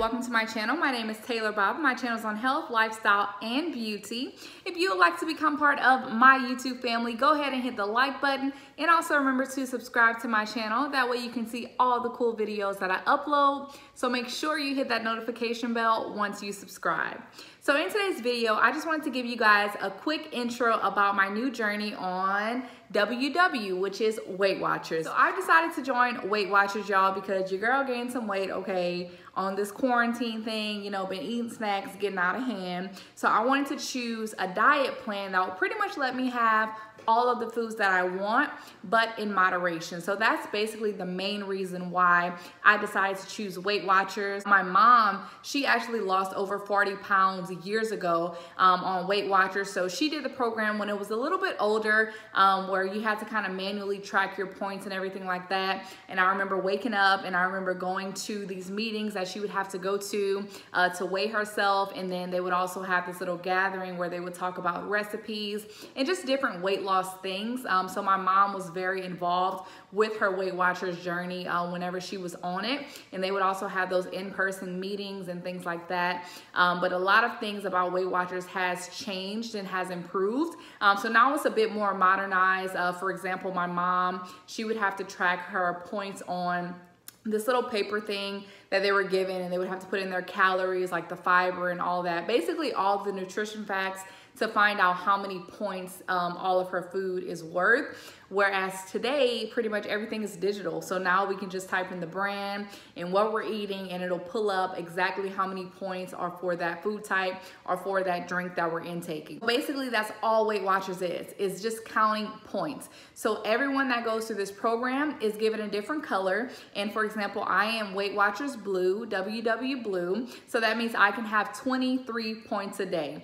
welcome to my channel. My name is Taylor Bob. My channel is on health, lifestyle, and beauty. If you would like to become part of my YouTube family, go ahead and hit the like button, and also remember to subscribe to my channel. That way you can see all the cool videos that I upload. So make sure you hit that notification bell once you subscribe. So in today's video, I just wanted to give you guys a quick intro about my new journey on WW, which is Weight Watchers. So I decided to join Weight Watchers, y'all, because your girl gained some weight, okay, on this quarantine thing, you know, been eating snacks, getting out of hand. So I wanted to choose a diet plan that would pretty much let me have all of the foods that I want, but in moderation. So that's basically the main reason why I decided to choose Weight Watchers. My mom, she actually lost over 40 pounds years ago on Weight Watchers. So she did the program when it was a little bit older, where you had to kind of manually track your points and everything like that. And I remember waking up and I remember going to these meetings that she would have to go to weigh herself. And then they would also have this little gathering where they would talk about recipes and just different weight loss things. So my mom was very involved with her Weight Watchers journey whenever she was on it. And they would also have those in-person meetings and things like that. But a lot of things about Weight Watchers has changed and has improved. So now it's a bit more modernized. For example, my mom, she would have to track her points on this little paper thing that they were given, and they would have to put in their calories, like the fiber and all that. Basically all the nutrition facts to find out how many points all of her food is worth. Whereas today, pretty much everything is digital. So now we can just type in the brand and what we're eating, and it'll pull up exactly how many points are for that food type or for that drink that we're intaking. Basically, that's all Weight Watchers is just counting points. So everyone that goes through this program is given a different color. And for example, I am Weight Watchers Blue, WW Blue. So that means I can have 23 points a day.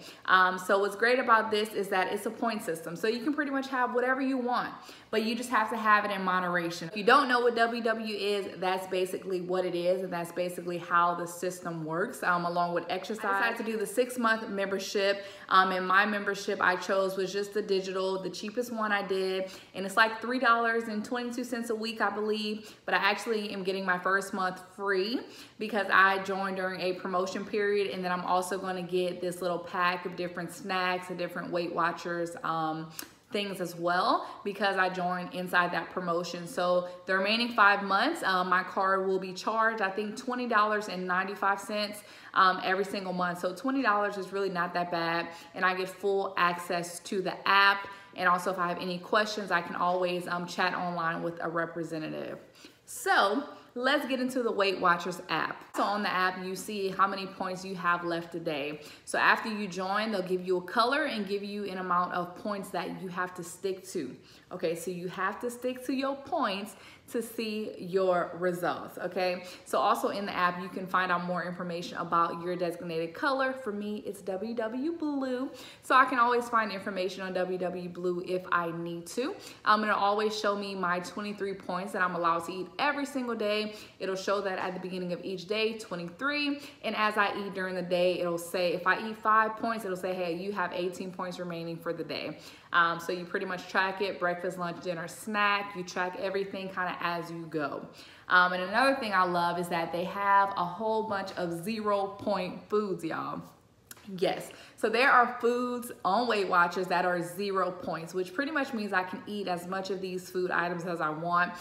So what's great about this is that it's a point system. So you can pretty much have whatever you want, but you just have to have it in moderation. If you don't know what WW is, that's basically what it is, and that's basically how the system works, along with exercise. I decided to do the 6-month membership, and my membership I chose was just the digital, the cheapest one I did, and it's like $3.22 a week, I believe, but I actually am getting my first month free because I joined during a promotion period, and then I'm also gonna get this little pack of different snacks and different Weight Watchers things as well, because I joined inside that promotion. So the remaining 5 months, my card will be charged, I think $20.95 every single month. So $20 is really not that bad, and I get full access to the app. And also if I have any questions, I can always chat online with a representative. So let's get into the Weight Watchers app. So on the app, you see how many points you have left today. So after you join, they'll give you a color and give you an amount of points that you have to stick to. Okay, so you have to stick to your points to see your results, okay? So also in the app, you can find out more information about your designated color. For me, it's WW Blue. So I can always find information on WW Blue if I need to. It'll always show me my 23 points that I'm allowed to eat every single day. It'll show that at the beginning of each day, 23. And as I eat during the day, it'll say, if I eat 5 points, it'll say, hey, you have 18 points remaining for the day. So you pretty much track it, breakfast, lunch, dinner, snack. You track everything kind of as you go. And another thing I love is that they have a whole bunch of 0-point foods, y'all. Yes, so there are foods on Weight Watchers that are 0 points, which pretty much means I can eat as much of these food items as I want.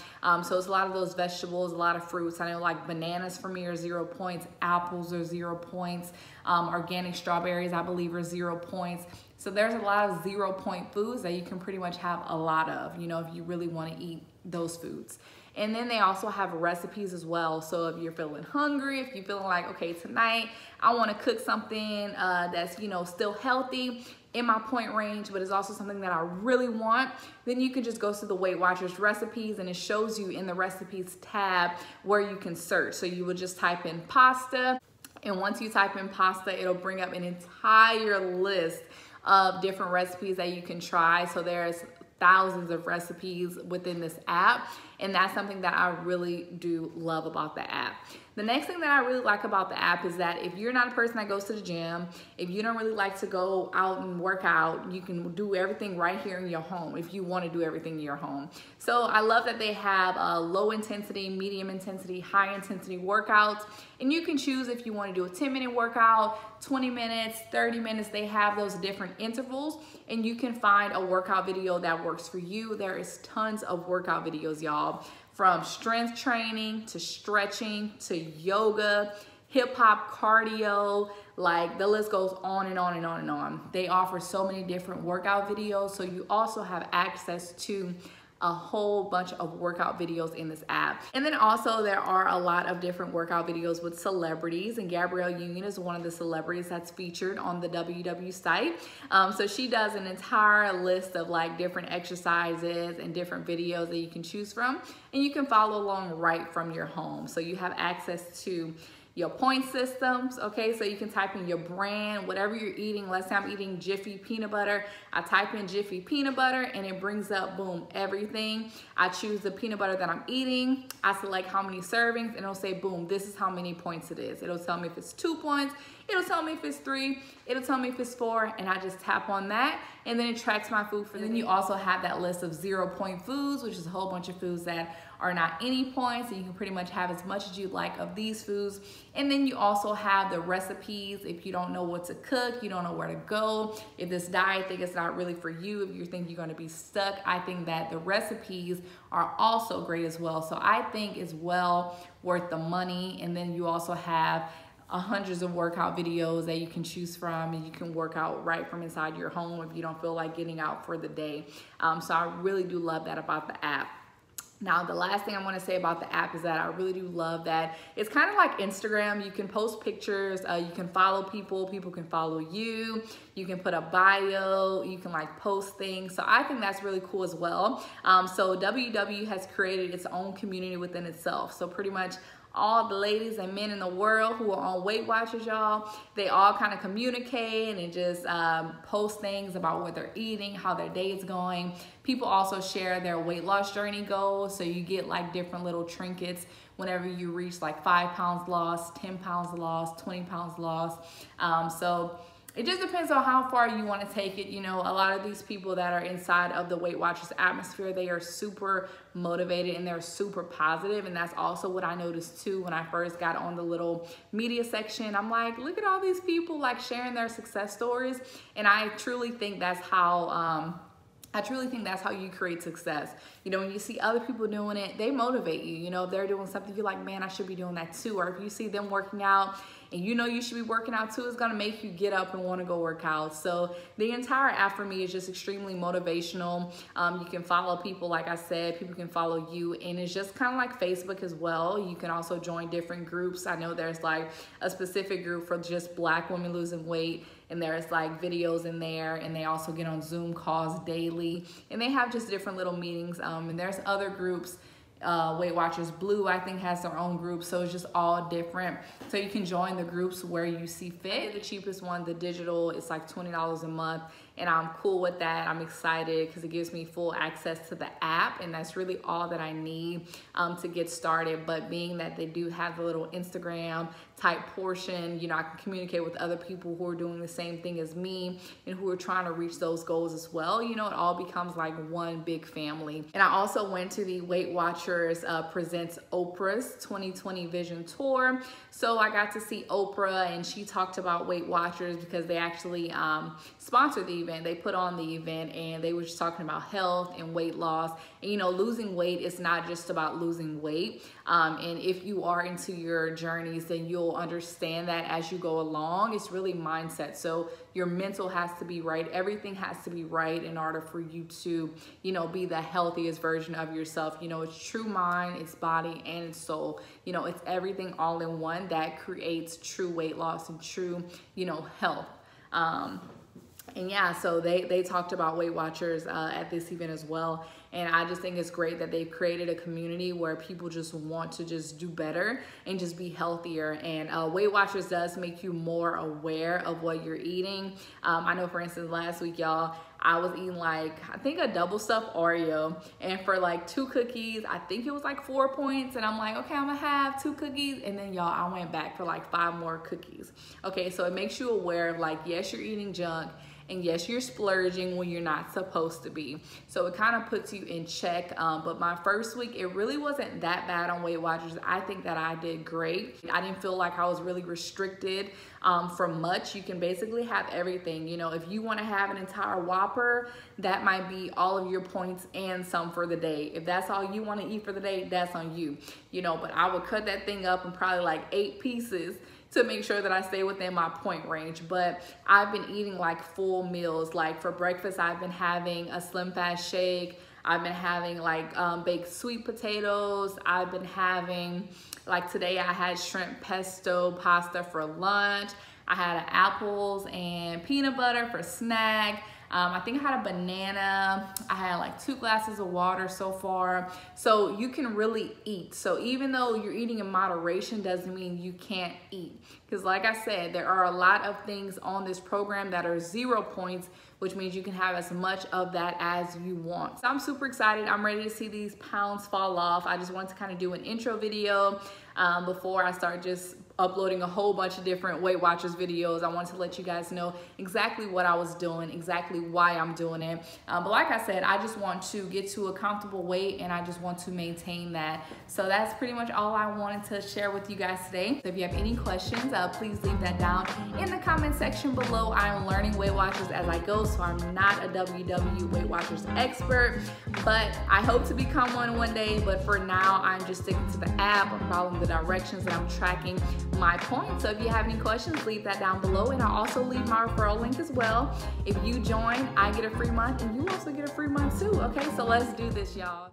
So it's a lot of those vegetables, a lot of fruits. I know like bananas for me are 0 points, apples are 0 points, organic strawberries I believe are 0 points. So there's a lot of 0-point foods that you can pretty much have a lot of, you know, if you really want to eat those foods. And then they also have recipes as well. So if you're feeling hungry, if you're feeling like, okay, tonight I want to cook something that's, you know, still healthy in my point range, but it's also something that I really want, then you can just go to the Weight Watchers recipes, and it shows you in the recipes tab where you can search. So you would just type in pasta, and once you type in pasta, it'll bring up an entire list of different recipes that you can try. So there's thousands of recipes within this app, And that's something that I really do love about the app. The next thing that I really like about the app is that if you're not a person that goes to the gym, if you don't really like to go out and work out, you can do everything right here in your home if you want to do everything in your home. So I love that they have low intensity, medium intensity, high intensity workouts, and you can choose if you want to do a 10-minute workout, 20 minutes, 30 minutes. They have those different intervals, and you can find a workout video that works for you. There is tons of workout videos, y'all. From strength training to stretching to yoga, hip hop, cardio, like the list goes on and on and on and on. They offer so many different workout videos, so you also have access to a whole bunch of workout videos in this app. And then also there are a lot of different workout videos with celebrities, and Gabrielle Union is one of the celebrities that's featured on the WW site. So she does an entire list of like different exercises and different videos that you can choose from, and you can follow along right from your home. So you have access to your point systems, okay? So you can type in your brand, whatever you're eating. Let's say I'm eating Jiffy peanut butter. I type in Jiffy peanut butter and it brings up, boom, everything. I choose the peanut butter that I'm eating. I select how many servings, and it'll say, boom, this is how many points it is. It'll tell me if it's 2 points. It'll tell me if it's 3. It'll tell me if it's 4, and I just tap on that, and then it tracks my food for the day. Then you also have that list of 0-point foods, which is a whole bunch of foods that are not any points, and you can pretty much have as much as you like of these foods. And then you also have the recipes if you don't know what to cook, you don't know where to go. If this diet thing is not really for you, if you think you're gonna be stuck, I think that the recipes are also great as well. So I think it's well worth the money. And then you also have hundreds of workout videos that you can choose from, and you can work out right from inside your home if you don't feel like getting out for the day. So I really do love that about the app. Now, the last thing I want to say about the app is that I really do love that it's kind of like Instagram. You can post pictures, you can follow people, people can follow you, you can put a bio, you can like post things. So I think that's really cool as well. So WW has created its own community within itself. So pretty much all the ladies and men in the world who are on Weight Watchers, y'all, they all kind of communicate and just post things about what they're eating, how their day is going. People also share their weight loss journey goals, so you get like different little trinkets whenever you reach like 5 pounds lost, 10 pounds lost, 20 pounds lost. So it just depends on how far you want to take it. You know, a lot of these people that are inside of the Weight Watchers atmosphere, they are super motivated and they're super positive. And that's also what I noticed too when I first got on the little media section. I'm like, look at all these people like sharing their success stories. And I truly think that's how you create success. You know, when you see other people doing it, they motivate you. You know, if they're doing something, you're like, man, I should be doing that too. Or if you see them working out and you know you should be working out too, it's gonna make you get up and wanna go work out. So the entire app for me is just extremely motivational. You can follow people, like I said, people can follow you, and it's just kind of like Facebook as well. You can also join different groups. I know there's like a specific group for just Black women losing weight, and there's like videos in there, and they also get on Zoom calls daily, and they have just different little meetings. And there's other groups. Weight Watchers Blue, I think, has their own group, so it's just all different. So you can join the groups where you see fit. The cheapest one, the digital, it's like $20 a month, and I'm cool with that. I'm excited because it gives me full access to the app, and that's really all that I need to get started. But being that they do have the little Instagram type portion, you know, I can communicate with other people who are doing the same thing as me and who are trying to reach those goals as well. You know, it all becomes like one big family. And I also went to the Weight Watchers Presents Oprah's 2020 Vision Tour. So I got to see Oprah, and she talked about Weight Watchers because they actually sponsored the event. They put on the event, and they were just talking about health and weight loss. And, you know, losing weight is not just about losing weight. And if you are into your journeys, then you'll understand that as you go along. It's really mindset. So your mental has to be right. Everything has to be right in order for you to, you know, be the healthiest version of yourself. You know, it's true mind, it's body, and it's soul. You know, it's everything all in one that creates true weight loss and true, you know, health. And yeah, so they talked about Weight Watchers at this event as well. And I just think it's great that they've created a community where people just want to just do better and just be healthier. And Weight Watchers does make you more aware of what you're eating. I know, for instance, last week, y'all, I was eating like, I think a double stuffed Oreo, and for like 2 cookies, I think it was like 4 points, and I'm like, okay, I'm gonna have 2 cookies, and then y'all, I went back for like 5 more cookies. Okay, so it makes you aware of like, yes, you're eating junk, and yes, you're splurging when you're not supposed to be. So it kind of puts you in check. But my first week, it really wasn't that bad on Weight Watchers. I think that I did great. I didn't feel like I was really restricted from much. You can basically have everything. You know, if you want to have an entire Whopper, that might be all of your points and some for the day. If that's all you want to eat for the day, that's on you. You know, but I would cut that thing up in probably like 8 pieces to make sure that I stay within my point range. But I've been eating like full meals. Like for breakfast, I've been having a Slim Fast shake. I've been having like baked sweet potatoes. I've been having, like today I had shrimp pesto pasta for lunch. I had apples and peanut butter for snack. I think I had a banana. I had like 2 glasses of water so far. So you can really eat. So even though you're eating in moderation doesn't mean you can't eat. Because like I said, there are a lot of things on this program that are 0 points, which means you can have as much of that as you want. So I'm super excited. I'm ready to see these pounds fall off. I just wanted to kind of do an intro video before I start just uploading a whole bunch of different Weight Watchers videos. I wanted to let you guys know exactly what I was doing, exactly why I'm doing it. But like I said, I just want to get to a comfortable weight, and I just want to maintain that. So that's pretty much all I wanted to share with you guys today. So if you have any questions, please leave that down in the comment section below. I'm learning Weight Watchers as I go, so I'm not a WW Weight Watchers expert, but I hope to become one day. But for now, I'm just sticking to the app. I'm following the directions, and I'm tracking my points. So if you have any questions, leave that down below, and I'll also leave my referral link as well. If you join, I get a free month, and you also get a free month too. Okay, so let's do this, y'all.